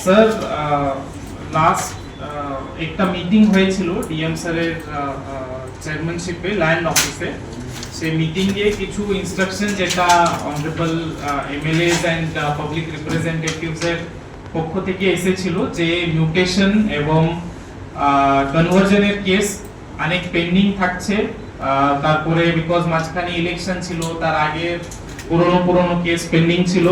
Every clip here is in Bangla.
স্যার লাস্ট একটা মিটিং হয়েছিল ডিএম স্যারের চেয়ারম্যানশিপে ল্যান্ড অফিসে। সেই মিটিংয়ে কিছু ইনস্ট্রাকশন যেটা অনারেবল এমএলএস অ্যান্ড পাবলিক রিপ্রেজেন্টেটিভসের পক্ষ থেকে এসেছিল যে মিউটেশন এবং কনভার্জনের কেস অনেক পেন্ডিং থাকছে। তারপরে বিকজ মাঝখানে ইলেকশন ছিল, তার আগে পুরনো কেস পেন্ডিং ছিল।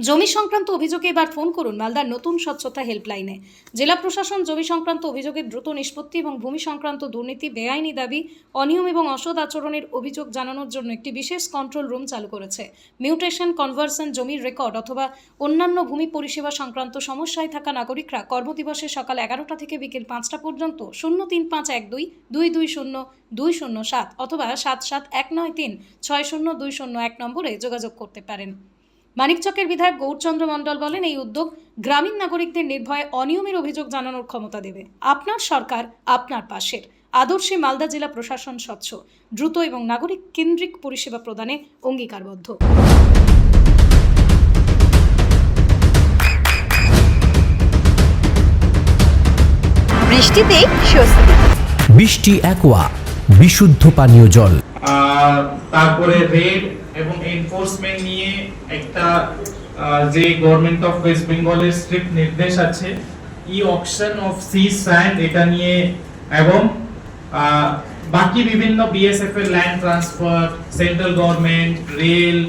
জমি সংক্রান্ত অভিযোগে এবার ফোন করুন মালদার নতুন স্বচ্ছতা হেল্পলাইনে। জেলা প্রশাসন জমি সংক্রান্ত অভিযোগের দ্রুত নিষ্পত্তি এবং ভূমি সংক্রান্ত দুর্নীতি, বেআইনি দাবি, অনিয়ম এবং অসৎ আচরণের অভিযোগ জানানোর জন্য একটি বিশেষ কন্ট্রোল রুম চালু করেছে। মিউটেশন, কনভার্সন, জমির রেকর্ড অথবা অন্যান্য ভূমি পরিষেবা সংক্রান্ত সমস্যায় থাকা নাগরিকরা কর্মদিবসে সকাল 11টা থেকে বিকেল 5টা পর্যন্ত 03512 220 207 অথবা 7719360201 নম্বরে যোগাযোগ করতে পারেন। মানিকচকের বিধায়ক গৌরচন্দ্র মণ্ডল বলেন, এই উদ্যোগ গ্রামীণ নাগরিকদের নির্ভয়ে অনিয়মের অভিযোগ জানানোর ক্ষমতা দেবে। আপনার সরকার আপনার পাশের আদর্শে মালদা জেলা প্রশাসন স্বচ্ছ, দ্রুত এবং নাগরিক কেন্দ্রিক পরিষেবা প্রদানে অঙ্গীকারবদ্ধ। বৃষ্টিতে স্বস্তি। বৃষ্টি অ্যাকোয়া, বিশুদ্ধ পানীয় জল। তারপরে রেড এবং এনফোর্সমেন্ট নিয়ে একটা যে গভর্নমেন্ট অফ ওয়েস্ট বেঙ্গলের স্ট্রিক্ট নির্দেশ আছে, ই অকশন অফ সি স্যান্ড এটা নিয়ে, এবং বাকি বিভিন্ন বিএসএফ এর land transfer, central government, rail,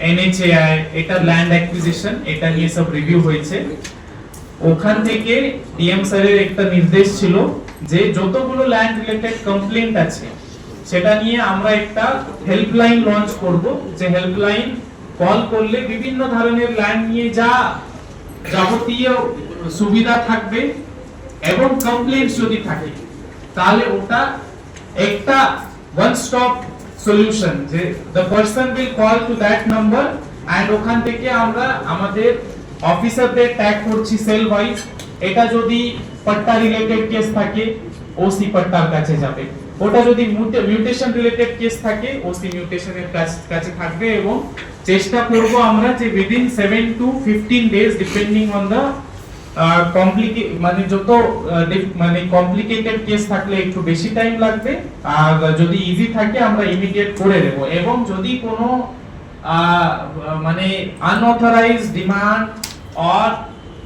এনএচএআই এটা ল্যান্ড অ্যাকুইজিশন এটা নিয়ে সব রিভিউ হয়েছে। ওখান থেকে ডিএম স্যারের একটা নির্দেশ ছিল যে যতগুলো ল্যান্ড রিলেটেড কমপ্লেইন্ট আছে সেটা নিয়ে আমরা একটা হেল্পলাইন লঞ্চ করব, যে হেল্পলাইন কল করলে বিভিন্ন ধরনের ল্যান্ড নিয়ে যা যাবতীয় সুবিধা থাকবে এবং কমপ্লেইন্টস যদি থাকে তাহলে ওটা একটা ওয়ান স্টপ সলিউশন, যে the person will call to that number and ওখান থেকে আমরা আমাদের অফিসারদের ট্যাগ করছি সেল ওয়াইজ। এটা যদি পট্টা রিলেটেড কেস থাকে ওসি পট্টার কাছে যাবে, ওটা যদি মিউটেশন রিলেটেড কেস থাকে ওসি মিউটেশনের কাছে থাকবে, এবং চেষ্টা করব আমরা যে within 7 to 15 days depending on the complicated case থাকলে একটু বেশি টাইম লাগবে, আর যদি ইজি থাকে আমরা ইমিডিয়েট করে দেব। এবং যদি কোনো আনঅথরাইজড ডিমান্ড অর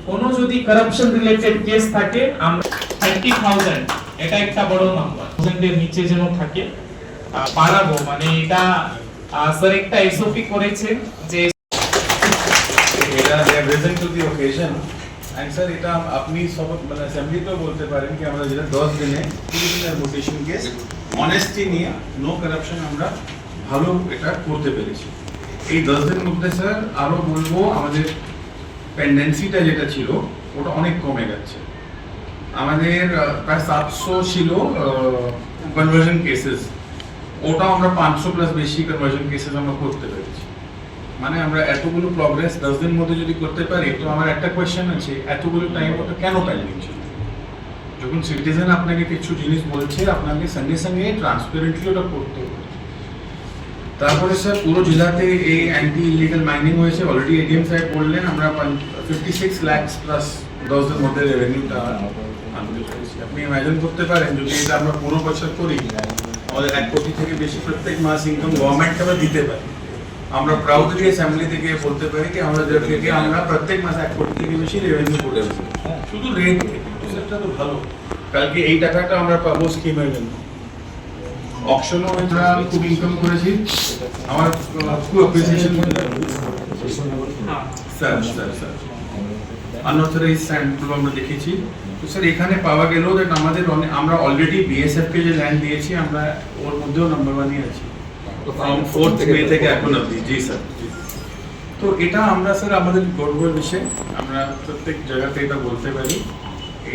কোনো যদি কারাপশন রিলেটেড কেস থাকে আমরা 30,000 এটা একটা বড় নাম্বার, 1000 এর নিচে যেন থাকে পারাবো। এটা স্যার একটা এসওপি করেছে যে এটা they are reason to the occasion and sir এটা আপনি সব অ্যাসেম্বলিতেও বলতে পারেন কি আমরা যেটা 10 দিনে 30 দিনের মোটেশন কেস অনেস্টি নিয়ে নো কারাপশন আমরা ভালো এটা করতে পেরেছি। এই 10 দিনের মধ্যে স্যার আরো বলবো আমাদের পেন্ডেন্সিটা যেটা ছিল ওটা অনেক কমে যাচ্ছে। আমাদের প্রায় 700 ছিল কনভার্জন কেসেস, ওটা আমরা 500 প্লাস বেশি কনভার্জন কেসেস আমরা করতে পেরেছি। আমরা এতগুলো প্রগ্রেস 10 দিনের মধ্যে যদি করতে পারি, তো আমার একটা কোয়েশ্চেন আছে, এতগুলো টাইম ওটা কেন পেন্ডিং ছিল? যখন সিটিজেন আপনাকে কিছু জিনিস বলছে আপনাকে সঙ্গে সঙ্গে ট্রান্সপারেন্টলি ওটা করতে হবে। তারপরে স্যার পুরো জেলাতে এই অ্যান্টি ইলিগাল মাইনিং হয়েছে, অলরেডি এডিএম সাহেব বললেন আমরা 56 লাখ প্লাস 10 দিনের মধ্যে রেভিনিউটা আনতে পেরেছি। আপনি ইমাজিন করতে পারেন যদি এটা আমরা পুরো বছর করি আমাদের 1 কোটি থেকে বেশি প্রত্যেক মাস ইনকাম গভর্নমেন্টকে আমরা দিতে পারি। আমরা প্রাউডলি অ্যাসেম্বলি থেকে বলতে পারি কি আমরা প্রত্যেক মাসে 1 কোটি থেকে বেশি রেভিনিউ করে দেবো শুধু রেট থেকে। সেটা তো ভালো, কালকে এই টাকাটা আমরা পাবো স্কিমের জন্য। অকশনও আমরা খুব ইনকাম করেছি, আমার খুব অ্যাপ্রিসিয়েশন স্যার। আনঅথরাইজ স্যান্ডগুলো আমরা দেখেছি, তো স্যার এখানে পাওয়া গেল দ্যাট আমরা অলরেডি বিএসএফ কে যে ল্যান্ড দিয়েছি আমরা ওর মধ্যেও নাম্বার 1-এ আছি ফ্রম 4th মে থেকে এখন অবধি। জি স্যার, তো এটা আমরা স্যার আমাদের গর্বের বিষয়, আমরা প্রত্যেক জায়গাতে এটা বলতে পারি।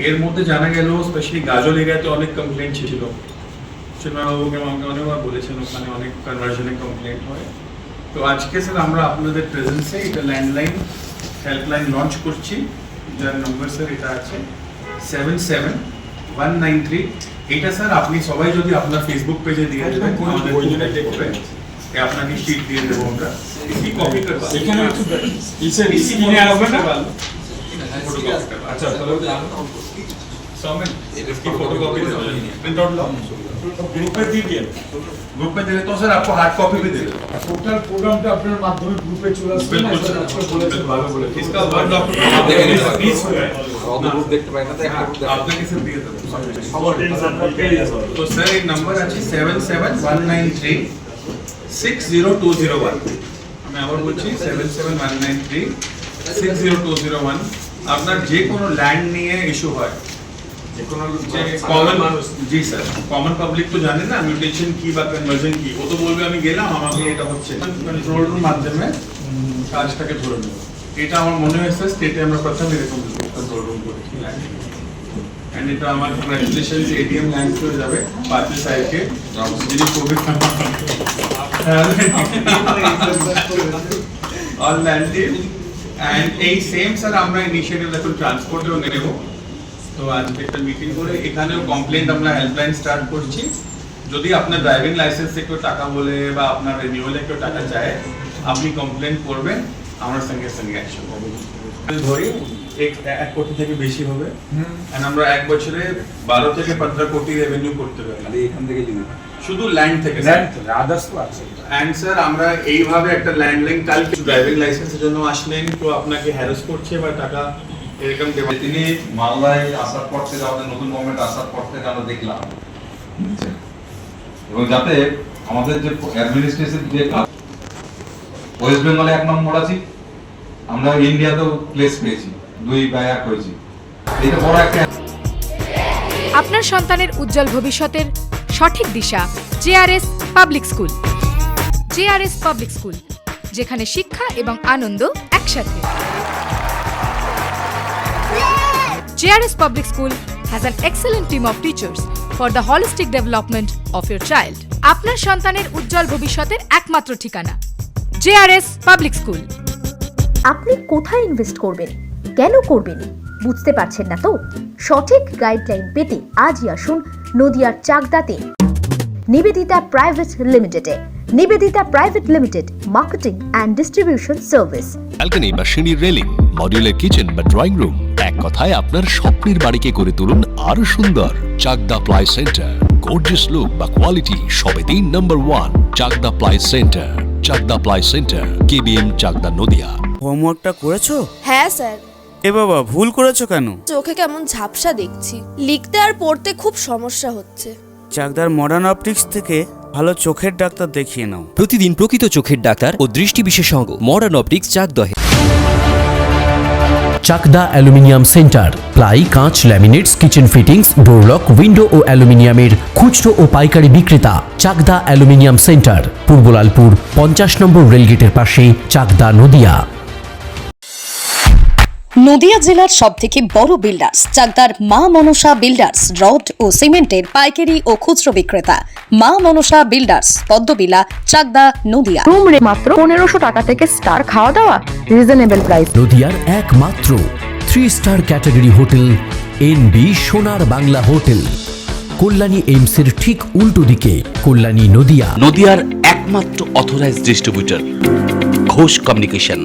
এর মধ্যে জানা গেল স্পেশালি গাজল এরিয়াতে অনেক কমপ্লেন্ট ছিল, চিন্ময়বাবুকে আমাকে অনেকবার বলেছেন ওখানে অনেক কনভার্জনের কমপ্লেন্ট হয়। তো আজকে স্যার আমরা আপনাদের প্রেজেন্সে এটা ল্যান্ডলাইন হেল্পলাইন লঞ্চ করছি, যার নম্বর স্যার এটা আছে 77-193। এটা স্যার আপনি সবাই যদি আপনার ফেসবুক পেজে দিয়ে দেবেন আমাদের ये अपना की शीट दिए देबो আমরা इसकी कॉपी करवा এখানে একটু ইসে স্ক্রিনে আর হবে না अच्छा चलो सौमिन इसकी फोटोकॉपी दे दो प्रिंट आउट लो গ্রুপ पे দিয়ে দিন ग्रुप में दे देता हूं सर आपको हार्ड कॉपी भी दे देता हूं টোটাল প্রোগ্রামটা আপনার মাধ্যমে গ্রুপে চলে আসবে बिल्कुल सर বলেছেন ভালো বলে इसका वर्ड डॉक्यूमेंट प्लीज आपने किसे दिए थे तो सर एक नंबर আছে 77193 60201 আমি আবার বলছি 77193 60201 আপনার যে কোনো ল্যান্ড নিয়ে ইস্যু হয় যে কোনো যে কমন জি স্যার কমন পাবলিক তো জানে না মিউটেশন কি বা কনভার্জন কি ও তো বলবে আমি গেলাম আমাকে এটা হচ্ছে কন্ট্রোল রুম মাধ্যমে কাজটাকে ধরে নেব এটা আমার মনে হয় স্যার স্টেটে আমরা প্রথম এরকম কন্ট্রোল রুম করেছি এন্ড এটা আমার কংগ্রেচুলেশনস এটিএম ল্যান্ড করে যাবে পার্টি সাহেবকে যিনি কোভিড অল ল্যান্ড এন্ড এই সেম স্যার আমরা ইনিশিয়েটিভ এখন ট্রান্সপোর্টেও নেব তো আজকে একটা মিটিং করে এখানেও কমপ্লেন্ট আমরা হেল্পলাইন স্টার্ট করছি যদি আপনার ড্রাইভিং লাইসেন্স থেকে কেউ টাকা বলে বা আপনার রিনিউয়ালে কেউ টাকা চায় আপনি কমপ্লেন করবেন আমরা সঙ্গে সঙ্গে অ্যাকশন করব ধরি এক কোটি থেকে বেশি হবে এন্ড আমরা এক বছরে 12 থেকে 15 কোটি রেভিনিউ করতে পারি খালি এখান থেকে যদি শুধু ল্যান্ড থেকে আদার্স তো আছে এন্ড স্যার আমরা এইভাবে একটা ল্যান্ড লিংক কালকে ড্রাইভিং লাইসেন্সের জন্য আসলেন তো আপনাকে হ্যারাস করছে বা টাকা এরকম দেওয়া তিনি মালদায় আসার পর থেকে আমাদের নতুন গভর্নমেন্ট আসার পর থেকে আমরা দেখলাম বুঝছেন? এবং যাতে আমাদের যে অ্যাডমিনিস্ট্রেশন যে কাজ ওয়েস্ট বেঙ্গলে 1 নম্বর আছি আমরা ইন্ডিয়াতেও প্লেস পেয়েছি 2 বা 1 হয়েছি এটা বড় একটা আপনার সন্তানের উজ্জ্বল ভবিষ্যতের সঠিক দিশা JRS public school. JRS public school, যেখানে শিক্ষা এবং আনন্দ একসাথে। JRS Public School has an excellent team of teachers for the holistic development of your child. আপনার সন্তানের উজ্জ্বল ভবিষ্যতের একমাত্র ঠিকানা JRS Public School। আপনি কোথায় ইনভেস্ট করবেন, কেন করবেন বুঝতে পারছেন না তো? সঠিক গাইডলাইন পেতে আজই আসুন নদিয়ার চাকদাতে নিবেদিতা প্রাইভেট লিমিটেডে। Nivedita private limited, marketing and distribution service. Balcony বা সিঁড়ির রেলিং, মডিউলার কিচেন বা ড্রয়িং রুম, এক কথায় আপনার স্বপ্নের বাড়িকে করে তুলুন আরো সুন্দর। Chakdah ply centre, gorgeous look বা কোয়ালিটি সবে 3 number 1 Chakdah ply centre. Chakdah ply centre, KBM Chakdah Nadia. হোমওয়ার্কটা করেছো? হ্যাঁ স্যার। এ বাবা, ভুল করেছো কেন? চোখে কেমন ঝাপসা দেখছি, লিখতে আর পড়তে খুব সমস্যা হচ্ছে। চাকদার মডার্ন অপটিক্স থেকে ভালো চোখের ডাক্তার দেখিয়ে নাও। প্রতিদিন প্রকৃত চোখের ডাক্তার ও দৃষ্টি বিশেষজ্ঞ মডার্ন অপটিক্স চাকদহে। চাকদা অ্যালুমিনিয়াম সেন্টার, প্লাই, কাঁচ, laminates, kitchen fittings, door lock, window ও অ্যালুমিনিয়ামের খুচরো ও পাইকারি বিক্রেতা। চাকদা অ্যালুমিনিয়াম সেন্টার, পূর্ব লালপুর 50 নম্বর রেলগেটের পাশে, চাকদা নদিয়া। নদিয়া জেলার সবথেকে বড় বিল্ডার্স চাকদার মা মনসা বিল্ডার্স, রড ও সিমেন্টের পাইকারি ও খুচরো বিক্রেতা। মা মনসা বিল্ডার্স, পদ্মবিলা, চাকদা নদিয়া। রুম রে মাত্র 1500 টাকা থেকে স্টার, খাওয়া দাওয়া রিজনেবল প্রাইস। নদিয়ার একমাত্র 3 স্টার ক্যাটাগরি হোটেল এনবি সোনার বাংলা হোটেল, কল্যাণী এইমসের ঠিক উল্টো দিকে, কল্যাণী নদিয়া। নদিয়ার একমাত্র অথরাইজড ডিস্ট্রিবিউটর ঘোষ কমিউনিকেশন।